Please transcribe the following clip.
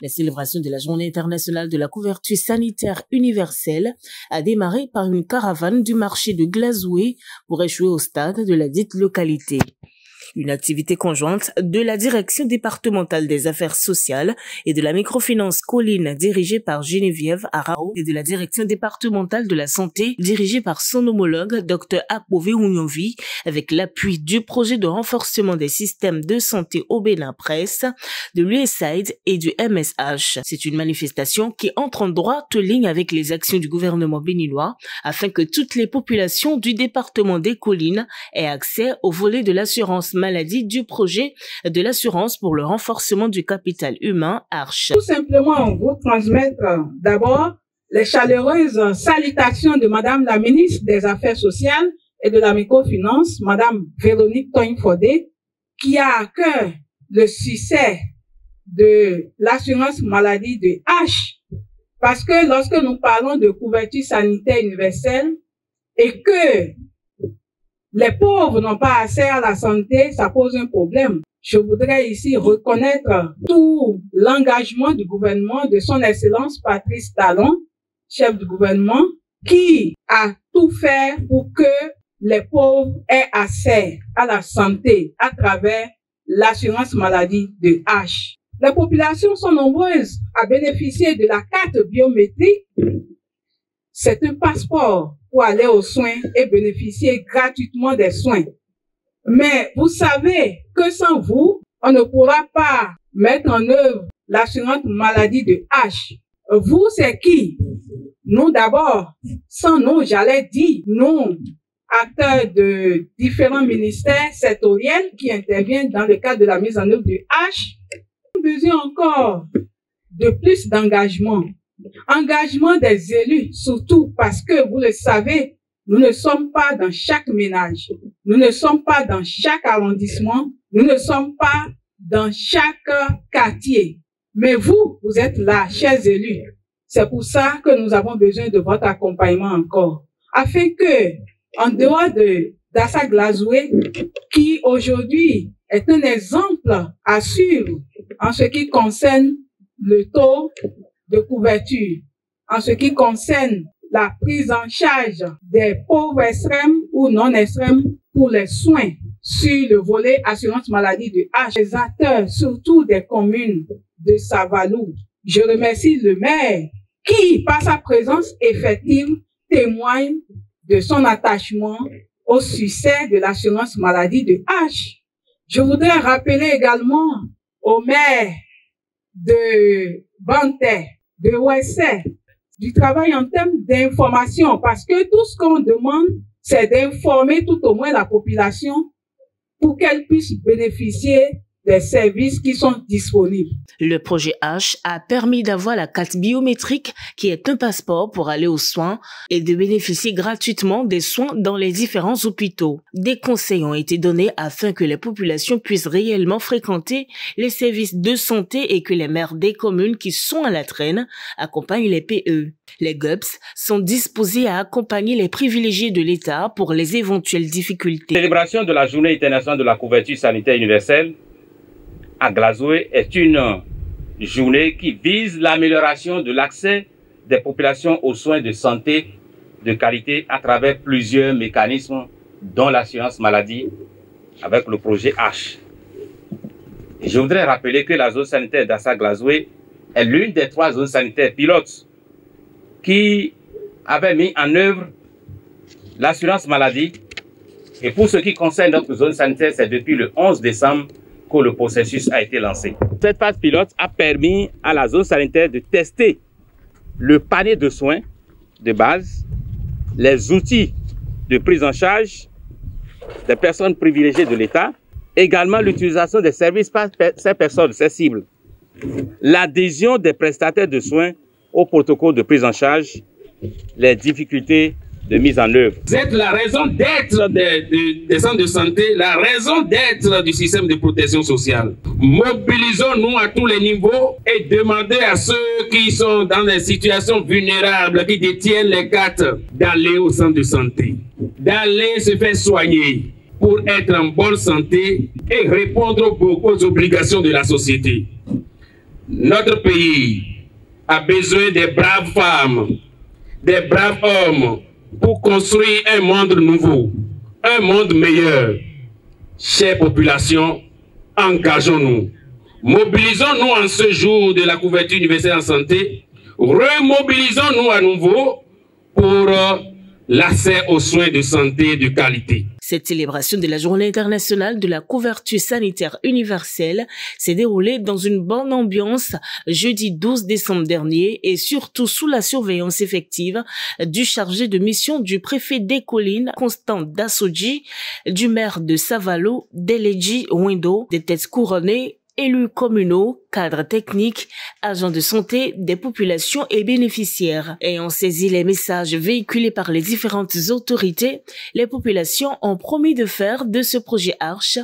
La célébration de la Journée internationale de la couverture sanitaire universelle a démarré par une caravane du marché de Glazoué pour échouer au stade de la dite localité. Une activité conjointe de la Direction départementale des affaires sociales et de la microfinance Colline dirigée par Geneviève Arao et de la Direction départementale de la santé dirigée par son homologue Dr Akbove Ounyovi avec l'appui du projet de renforcement des systèmes de santé au Bénin-Presse, de l'USAID et du MSH. C'est une manifestation qui entre en droite ligne avec les actions du gouvernement béninois afin que toutes les populations du département des Collines aient accès au volet de l'assurance maladie du projet de l'assurance pour le renforcement du capital humain ARCHE. Tout simplement, vous transmettre d'abord les chaleureuses salutations de Madame la ministre des Affaires sociales et de la microfinance, Madame Véronique Togne-Fodé, qui a à cœur le succès de l'assurance maladie de H. Parce que lorsque nous parlons de couverture sanitaire universelle et que les pauvres n'ont pas accès à la santé, ça pose un problème. Je voudrais ici reconnaître tout l'engagement du gouvernement, de son Excellence Patrice Talon, chef du gouvernement, qui a tout fait pour que les pauvres aient accès à la santé à travers l'assurance maladie de H. Les populations sont nombreuses à bénéficier de la carte biométrique. C'est un passeport pour aller aux soins et bénéficier gratuitement des soins. Mais vous savez que sans vous, on ne pourra pas mettre en œuvre l'assurance maladie de H. Vous, c'est qui? Nous d'abord, sans nous, j'allais dire, nous, acteurs de différents ministères sectoriels qui interviennent dans le cadre de la mise en œuvre de H, nous avons besoin encore de plus d'engagement. Engagement des élus, surtout parce que, vous le savez, nous ne sommes pas dans chaque ménage, nous ne sommes pas dans chaque arrondissement, nous ne sommes pas dans chaque quartier. Mais vous, vous êtes là, chers élus. C'est pour ça que nous avons besoin de votre accompagnement encore. Afin que, en dehors d'Assa Glazoué, qui aujourd'hui est un exemple à suivre en ce qui concerne le taux de couverture, en ce qui concerne la prise en charge des pauvres extrêmes ou non extrêmes pour les soins sur le volet assurance maladie de H, les acteurs surtout des communes de Savalou. Je remercie le maire qui, par sa présence effective, témoigne de son attachement au succès de l'assurance maladie de H. Je voudrais rappeler également au maire de Banté, de Ouessé, du travail en termes d'information, parce que tout ce qu'on demande, c'est d'informer tout au moins la population pour qu'elle puisse bénéficier des services qui sont disponibles. Le projet H a permis d'avoir la carte biométrique qui est un passeport pour aller aux soins et de bénéficier gratuitement des soins dans les différents hôpitaux. Des conseils ont été donnés afin que les populations puissent réellement fréquenter les services de santé et que les maires des communes qui sont à la traîne accompagnent les PE. Les GUPS sont disposés à accompagner les privilégiés de l'État pour les éventuelles difficultés. La célébration de la Journée internationale de la couverture sanitaire universelle à Glazoué est une journée qui vise l'amélioration de l'accès des populations aux soins de santé de qualité à travers plusieurs mécanismes, dont l'assurance maladie avec le projet H. Et je voudrais rappeler que la zone sanitaire d'Assa Glazoué est l'une des 3 zones sanitaires pilotes qui avaient mis en œuvre l'assurance maladie. Et pour ce qui concerne notre zone sanitaire, c'est depuis le 11 décembre que le processus a été lancé. Cette phase pilote a permis à la zone sanitaire de tester le panier de soins de base, les outils de prise en charge des personnes privilégiées de l'État, également l'utilisation des services par ces personnes, ces cibles, l'adhésion des prestataires de soins au protocole de prise en charge, les difficultés de mise en œuvre. Vous êtes la raison d'être des centres de santé, la raison d'être du système de protection sociale. Mobilisons-nous à tous les niveaux et demandez à ceux qui sont dans des situations vulnérables, qui détiennent les cartes, d'aller au centre de santé, d'aller se faire soigner pour être en bonne santé et répondre aux obligations de la société. Notre pays a besoin des braves femmes, des braves hommes pour construire un monde nouveau, un monde meilleur. Chère population, engageons-nous. Mobilisons-nous en ce jour de la couverture universelle en santé. Remobilisons-nous à nouveau pour l'accès aux soins de santé de qualité. Cette célébration de la Journée internationale de la couverture sanitaire universelle s'est déroulée dans une bonne ambiance jeudi 12 décembre dernier et surtout sous la surveillance effective du chargé de mission du préfet des Collines, Constant Dassoji, du maire de Savalo, Deleji Windo, des têtes couronnées, élus communaux, cadres techniques, agents de santé, des populations et bénéficiaires. Ayant saisi les messages véhiculés par les différentes autorités, les populations ont promis de faire de ce projet Arche